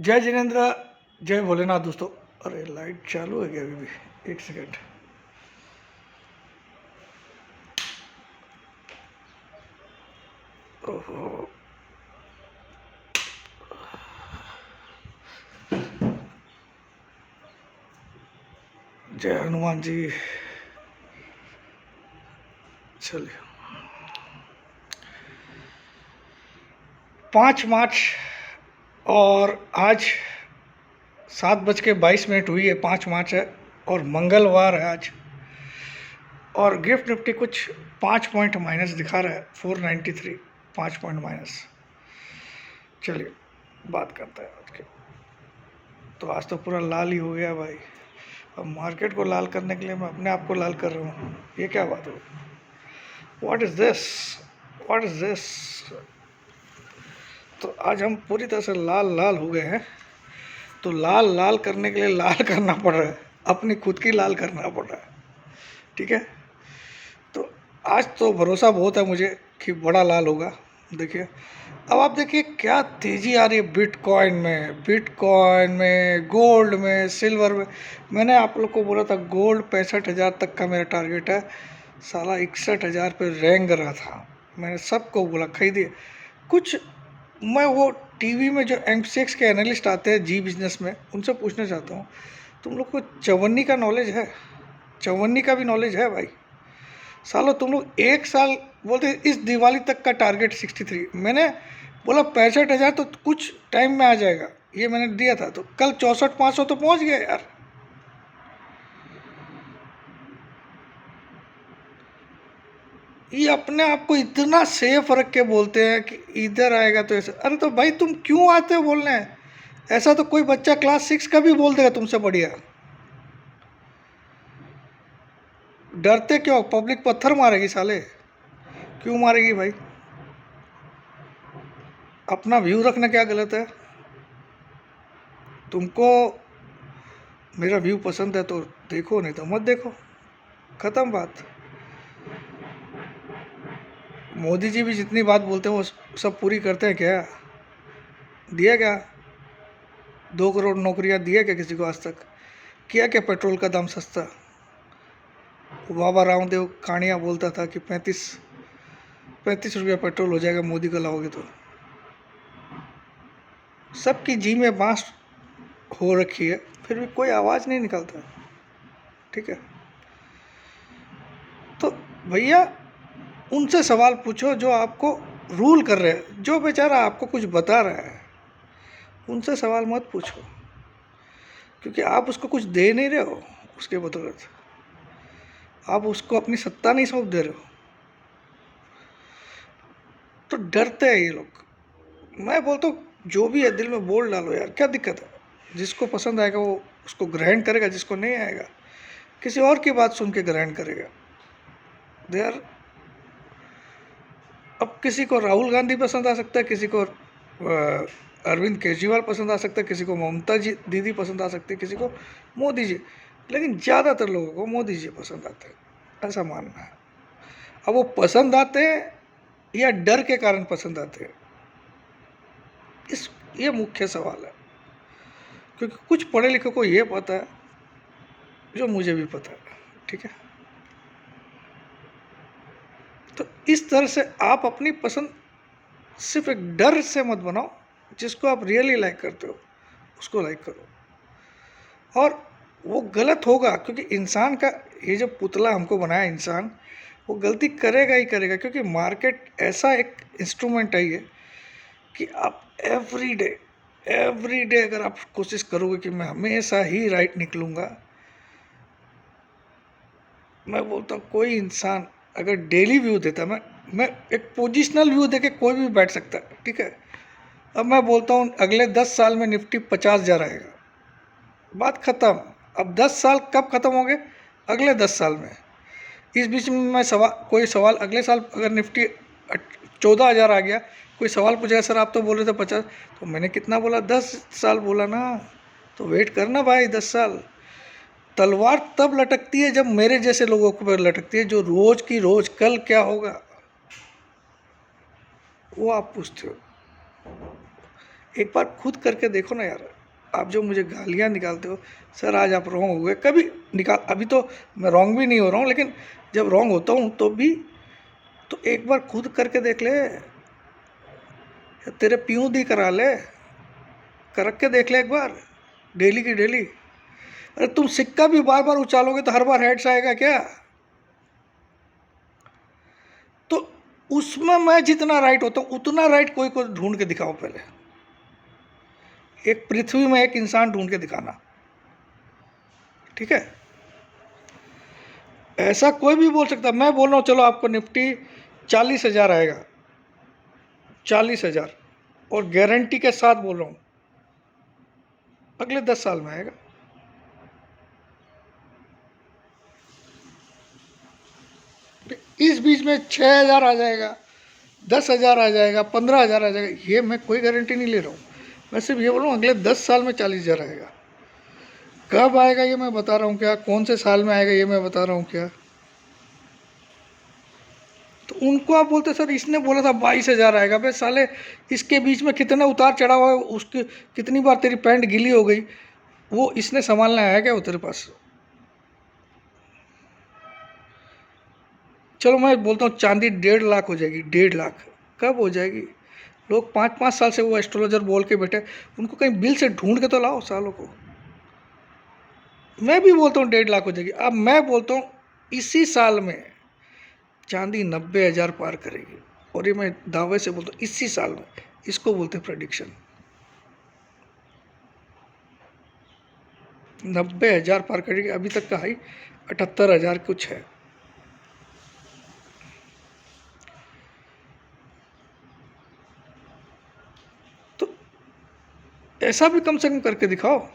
जय जिनेन्द्र, जय भोलेनाथ दोस्तों। अरे लाइट चालू है क्या अभी भी? एक सेकेंड। ओहो, जय हनुमान जी। चलिए, 5 मार्च और आज 7:22 हुई है। 5 मार्च है और मंगलवार है आज। और गिफ्ट निफ्टी कुछ 5 पॉइंट माइनस दिखा रहा है, 493, 5 पॉइंट माइनस। चलिए बात करते हैं आज के। तो आज तो पूरा लाल ही हो गया भाई। अब मार्केट को लाल करने के लिए मैं अपने आप को लाल कर रहा हूँ, ये क्या बात हो? What is this? What is this? तो आज हम पूरी तरह से लाल लाल हो गए हैं। तो लाल लाल करने के लिए लाल करना पड़ रहा है, अपनी खुद की लाल करना पड़ रहा है। ठीक है, तो आज तो भरोसा बहुत है मुझे कि बड़ा लाल होगा। देखिए, अब आप देखिए क्या तेज़ी आ रही है बिटकॉइन में, गोल्ड में, सिल्वर में। मैंने आप लोग को बोला था गोल्ड 65,000 तक का मेरा टारगेट है। साला 61,000 पे रेंग रहा था। मैंने सबको बोला खरीदिए। कुछ मैं वो टीवी में जो एमसीएक्स के एनालिस्ट आते हैं जी बिजनेस में, उनसे पूछना चाहता हूँ, तुम लोग को चवन्नी का नॉलेज है? चवन्नी का भी नॉलेज है भाई? सालों तुम लोग एक साल बोलते इस दिवाली तक का टारगेट 63, मैंने बोला 65,000 तो कुछ टाइम में आ जाएगा, ये मैंने दिया था। तो कल 64,500 तो पहुंच गया यार। ये अपने आप को इतना सेफ रख के बोलते हैं कि इधर आएगा तो ऐसा। अरे तो भाई तुम क्यों आते हो बोलने? ऐसा तो कोई बच्चा क्लास 6 का भी बोल देगा तुमसे बढ़िया। डरते क्यों? पब्लिक पत्थर मारेगी साले। क्यों मारेगी भाई? अपना व्यू रखना क्या गलत है? तुमको मेरा व्यू पसंद है तो देखो, नहीं तो मत देखो, ख़त्म बात। मोदी जी भी जितनी बात बोलते हैं वो सब पूरी करते हैं क्या? दिया क्या? 2 करोड़ नौकरियां दिया क्या किसी को आज तक? किया क्या पेट्रोल का दाम सस्ता? बाबा रामदेव कहानियाँ बोलता था कि 35 रुपया पेट्रोल हो जाएगा मोदी को लाओगे तो। सबकी जी में बांस हो रखी है, फिर भी कोई आवाज़ नहीं निकलता। ठीक है, तो भैया उनसे सवाल पूछो जो आपको रूल कर रहे हैं। जो बेचारा आपको कुछ बता रहा है उनसे सवाल मत पूछो, क्योंकि आप उसको कुछ दे नहीं रहे हो। उसके बदौलत आप उसको अपनी सत्ता नहीं सौंप दे रहे हो। तो डरते हैं ये लोग। मैं बोलता हूँ जो भी है दिल में बोल डालो यार, क्या दिक्कत है? जिसको पसंद आएगा वो उसको ग्रहण करेगा, जिसको नहीं आएगा किसी और की बात सुन के ग्रहण करेगा। दे आर, अब किसी को राहुल गांधी पसंद आ सकता है, किसी को अरविंद केजरीवाल पसंद आ सकता है, किसी को ममता जी दीदी पसंद आ सकती है, किसी को मोदी जी, लेकिन ज़्यादातर लोगों को मोदी जी पसंद आते हैं, ऐसा मानना है। अब वो पसंद आते हैं या डर के कारण पसंद आते हैं, ये मुख्य सवाल है। क्योंकि कुछ पढ़े लिखे को ये पता है जो मुझे भी पता है। ठीक है, तो इस तरह से आप अपनी पसंद सिर्फ एक डर से मत बनाओ। जिसको आप रियली लाइक करते हो उसको लाइक करो। और वो गलत होगा, क्योंकि इंसान का ये जो पुतला हमको बनाया इंसान, वो गलती करेगा ही करेगा। क्योंकि मार्केट ऐसा एक इंस्ट्रूमेंट है ये कि आप एवरी डे अगर आप कोशिश करोगे कि मैं हमेशा ही राइट निकलूँगा, मैं बोलता हूँ कोई इंसान अगर डेली व्यू देता, मैं एक पोजिशनल व्यू दे के कोई भी बैठ सकता है। ठीक है, अब मैं बोलता हूँ अगले 10 साल में निफ्टी 50,000 आएगा, बात ख़त्म। अब 10 साल कब ख़त्म होंगे? अगले 10 साल में। इस बीच में मैं कोई सवाल अगले साल अगर निफ्टी 14,000 आ गया, कोई सवाल पूछेगा सर आप तो बोल रहे थे 50, तो मैंने कितना बोला? 10 साल बोला ना। तो वेट करना भाई 10 साल। तलवार तब लटकती है जब मेरे जैसे लोगों को पर लटकती है, जो रोज की रोज कल क्या होगा वो आप पूछते हो। एक बार खुद करके देखो ना यार। आप जो मुझे गालियाँ निकालते हो, सर आज आप रॉन्ग हो गए, कभी निकाल, अभी तो मैं रॉन्ग भी नहीं हो रहा हूँ, लेकिन जब रॉन्ग होता हूँ तो भी तो एक बार खुद करके देख ले, तेरे प्यूँ दी करा ले, करक के देख ले एक बार, डेली की डेली। अरे तुम सिक्का भी बार बार उछालोगे तो हर बार हेड्स आएगा क्या? तो उसमें मैं जितना राइट होता हूँ उतना राइट कोई को ढूंढ के दिखाओ पहले। एक पृथ्वी में एक इंसान ढूंढ के दिखाना, ठीक है? ऐसा कोई भी बोल सकता, मैं बोल रहा हूँ चलो आपको निफ्टी 40,000 आएगा, 40,000, और गारंटी के साथ बोल रहा हूँ अगले 10 साल में आएगा। इस बीच में 6,000 आ जाएगा, 10,000 आ जाएगा, 15,000 आ जाएगा, ये मैं कोई गारंटी नहीं ले रहा हूँ। मैं सिर्फ ये बोल रहा हूँ अगले 10 साल में 40,000 आएगा। कब आएगा ये मैं बता रहा हूँ क्या? कौन से साल में आएगा ये मैं बता रहा हूँ क्या? तो उनको आप बोलते सर इसने बोला था 22,000 आएगा। भाई साले, इसके बीच में कितने उतार चढ़ाव हुआ है, उसकी कितनी बार तेरी पैंट गीली हो गई, वो इसने संभालना आया क्या वो तेरे पास? चलो मैं बोलता हूँ चांदी 1.5 लाख हो जाएगी, 1.5 लाख। कब हो जाएगी? लोग 5-5 साल से वो एस्ट्रोलॉजर बोल के बैठे, उनको कहीं बिल से ढूंढ के तो लाओ सालों को। मैं भी बोलता हूँ 1.5 लाख हो जाएगी। अब मैं बोलता हूँ इसी साल में चांदी 90,000 पार करेगी, और ये मैं दावे से बोलता हूँ इसी साल में। इसको बोलते हैं प्रेडिक्शन। 90,000 पार करेगी। अभी तक का हाई 78,000 कुछ है। तो ऐसा भी कम से कम करके दिखाओ।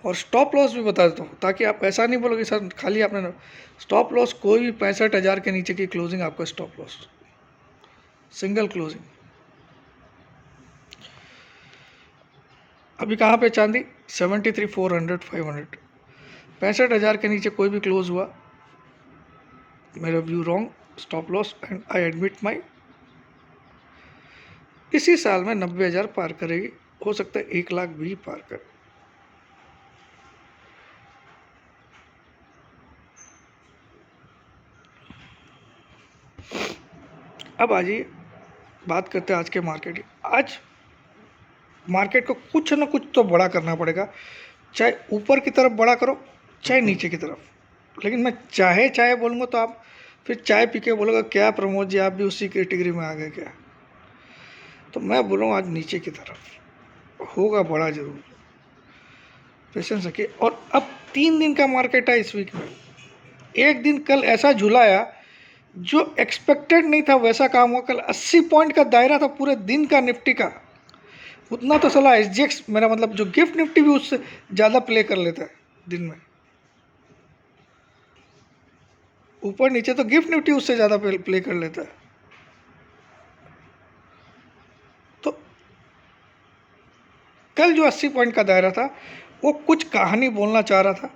और स्टॉप लॉस भी बता देता हूँ, ताकि आप ऐसा नहीं बोलोगे सर खाली आपने स्टॉप लॉस, कोई भी 65,000 के नीचे की क्लोजिंग आपका स्टॉप लॉस, सिंगल क्लोजिंग। अभी कहाँ पे चांदी 73,400 500, 65,000 के नीचे कोई भी क्लोज हुआ, मेरा view wrong, stop loss and I admit my. इसी साल में 90,000 पार करेगी, हो सकता है 1 लाख भी पार करे। अब आइए बात करते हैं आज के मार्केट की। आज मार्केट को कुछ ना कुछ तो बड़ा करना पड़ेगा, चाहे ऊपर की तरफ बड़ा करो चाहे नीचे की तरफ। लेकिन मैं चाहे बोलूँगा तो आप फिर चाय पी के बोलोगे क्या प्रमोद जी आप भी उसी कैटेगरी में आ गए क्या? तो मैं बोलूँ आज नीचे की तरफ होगा बड़ा जरूर, पेशेंस रखिए। और अब 3 दिन का मार्केट है इस वीक में। एक दिन कल ऐसा झुलाया जो एक्सपेक्टेड नहीं था, वैसा काम हुआ। कल 80 पॉइंट का दायरा था पूरे दिन का निफ्टी का, उतना तो सलाह एसजीएक्स, मेरा मतलब जो गिफ्ट निफ्टी भी उससे ज़्यादा प्ले कर लेता है दिन में। ऊपर नीचे तो गिफ्ट निफ्टी उससे ज़्यादा प्ले कर लेता है। तो कल जो 80 पॉइंट का दायरा था वो कुछ कहानी बोलना चाह रहा था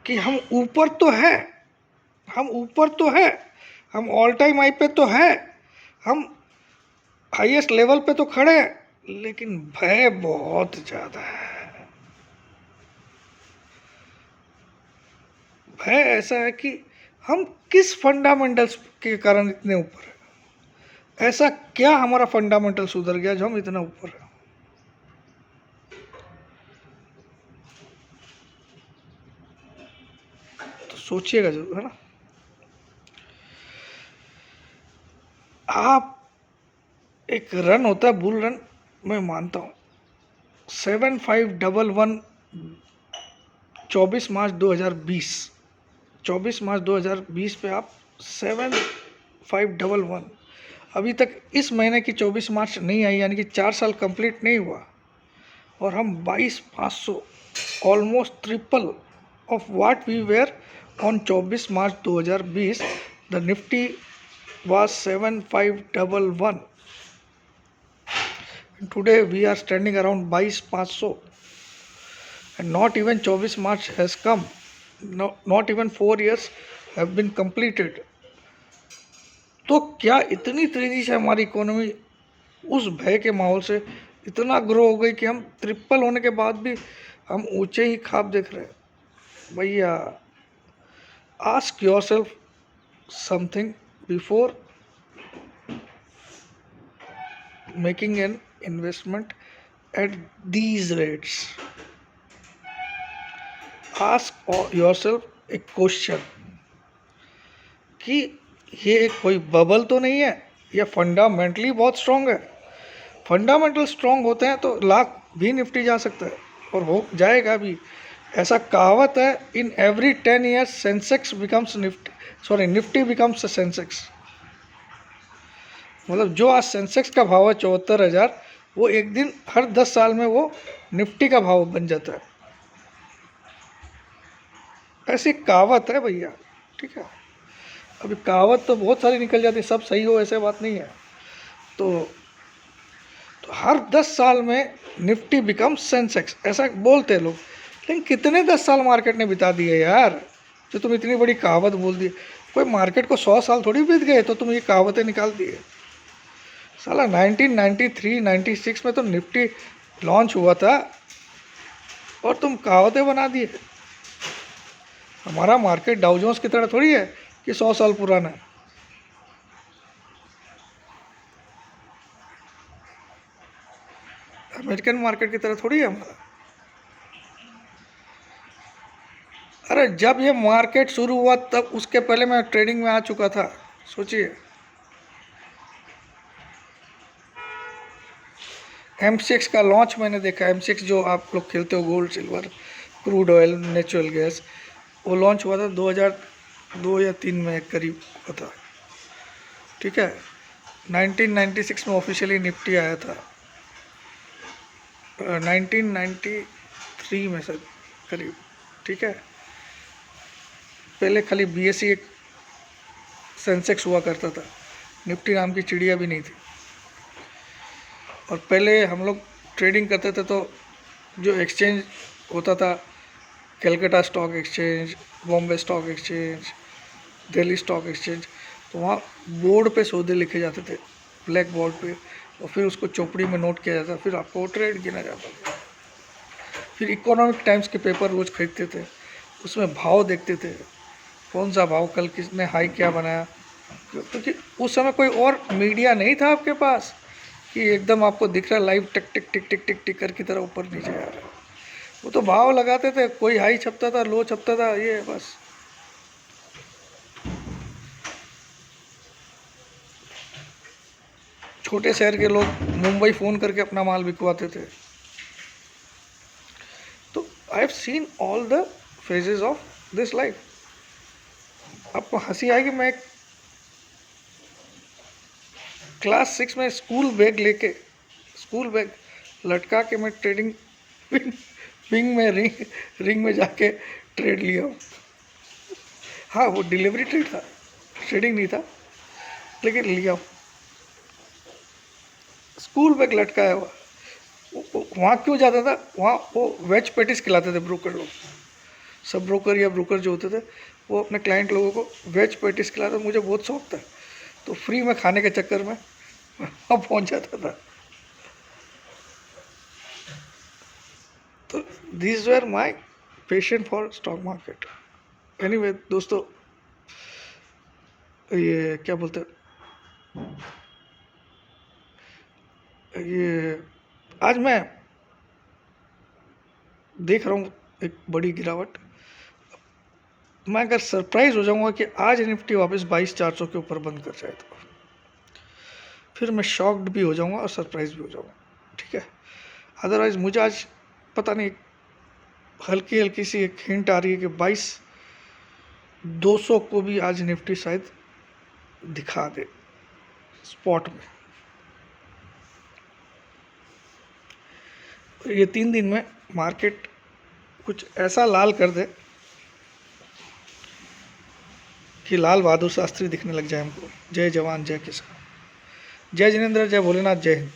कि हम ऊपर तो है, हम ऊपर तो है, हम ऑल टाइम हाई पे तो है, हम हाईएस्ट लेवल पे तो खड़े हैं, लेकिन भय बहुत ज़्यादा है। भय ऐसा है कि हम किस फंडामेंटल्स के कारण इतने ऊपर है, ऐसा क्या हमारा फंडामेंटल सुधर गया जो हम इतना ऊपर है। तो सोचिएगा जरूर, है ना? आप एक रन होता है बुल रन, मैं मानता हूँ 7511 24 मार्च 2020, 24 मार्च 2020 पे आप 7511, अभी तक इस महीने की 24 मार्च नहीं आई, यानी कि 4 साल कंप्लीट नहीं हुआ, और हम 22,500, almost triple of what we were on 24 March 2020। The Nifty was 7511 and today we are standing around 22,500 and not even 24 March has come, not even 4 years have been completed तो क्या इतनी तेज़ी से हमारी इकोनॉमी उस भय के माहौल से इतना ग्रो हो गई कि हम ट्रिपल होने के बाद भी हम ऊंचे ही ख्वाब देख रहे हैं? भैया, ask yourself something before making an investment at these rates. Ask yourself एक क्वेश्चन कि ये कोई बबल तो नहीं है, या फंडामेंटली बहुत स्ट्रांग है. फंडामेंटल स्ट्रांग होते हैं तो लाख भी निफ्टी जा सकता है, और हो जाएगा भी. ऐसा कहावत है, in every 10 years Sensex becomes Nifty, sorry Nifty becomes Sensex. मतलब जो आज सेंसेक्स का भाव है 74,000, वो एक दिन हर 10 साल में वो निफ्टी का भाव बन जाता है. ऐसी कहावत है भैया, ठीक है. अभी कहावत तो बहुत सारी निकल जाती है, सब सही हो ऐसे बात नहीं है. तो हर 10 साल में निफ्टी बिकम सेंसेक्स, ऐसा बोलते हैं लोग. लेकिन कितने 10 साल मार्केट ने बिता दिए यार, जो तुम इतनी बड़ी कहावत बोल दी. कोई मार्केट को 100 साल थोड़ी बीत गए तो तुम ये कहावतें निकाल दिए. साला 1993 96 में तो निफ्टी लॉन्च हुआ था और तुम कहावतें बना दिए. हमारा मार्केट डाउ जोन्स की तरह थोड़ी है कि 100 साल पुराना है. अमेरिकन मार्केट की तरह थोड़ी है हमारा. अरे जब ये मार्केट शुरू हुआ तब उसके पहले मैं ट्रेडिंग में आ चुका था. सोचिए, M6 का लॉन्च मैंने देखा. M6 जो आप लोग खेलते हो, gold silver crude oil natural gas, वो लॉन्च हुआ था 2002 या 3 में करीब हुआ था, ठीक है. 1996 में ऑफिशियली निफ्टी आया था, 1993 में सर करीब, ठीक है. पहले खाली BSE एक सेंसेक्स हुआ करता था, निफ्टी नाम की चिड़िया भी नहीं थी. और पहले हम लोग ट्रेडिंग करते थे तो जो एक्सचेंज होता था, Calcutta stock exchange, Bombay stock exchange, Delhi stock exchange, तो वहाँ बोर्ड पे सौदे लिखे जाते थे, ब्लैक बोर्ड पे, और फिर उसको चौपड़ी में नोट किया जाता, फिर आपको ट्रेड गिना जाता. फिर इकोनॉमिक टाइम्स के पेपर रोज खरीदते थे, उसमें भाव देखते थे, कौन सा भाव कल किसने हाई क्या बनाया. क्योंकि उस समय कोई और मीडिया नहीं था आपके पास कि एकदम आपको दिख रहा है लाइव टिक टिक टिक टिक टिक टिकर की तरह ऊपर नीचे आ रहा है. वो तो भाव लगाते थे, कोई हाई छपता था, लो छपता था, ये बस. छोटे शहर के लोग मुंबई फ़ोन करके अपना माल बिकवाते थे. तो I have seen all the phases of this life. आपको हंसी आएगी, मैं क्लास 6 में स्कूल बैग लटका के मैं ट्रेडिंग विंग में रिंग में जाके ट्रेड लिया हूँ. हाँ, वो डिलीवरी ट्रेड था, ट्रेडिंग नहीं था, लेकिन लिया हूँ. स्कूल बैग लटकाया हुआ. वहाँ क्यों जाता था, वहाँ वो वेज पेटिस खिलाते थे ब्रोकर लोग. सब ब्रोकर या ब्रोकर जो होते थे वो अपने क्लाइंट लोगों को वेज पेटिस खिलाते. मुझे बहुत शौक था, तो फ्री में खाने के चक्कर में वहाँ पहुँच जाता था. तो these were my passion for stock market. Anyway दोस्तों, ये क्या बोलते हैं, ये आज मैं देख रहा हूँ एक बड़ी गिरावट. मैं अगर सरप्राइज हो जाऊंगा कि आज निफ्टी वापस 22,400 के ऊपर बंद कर जाए तो फिर मैं शॉक्ड भी हो जाऊंगा और सरप्राइज भी हो जाऊंगा, ठीक है. अदरवाइज मुझे आज पता नहीं, हल्की हल्की सी एक हिंट आ रही है कि 22,200 को भी आज निफ्टी शायद दिखा दे स्पॉट में. ये 3 दिन में मार्केट कुछ ऐसा लाल कर दे कि लाल बहादुर शास्त्री दिखने लग जाए हमको. जय जवान जय किसान, जय जिनेंद्र, जय भोलेनाथ, जय हिंद.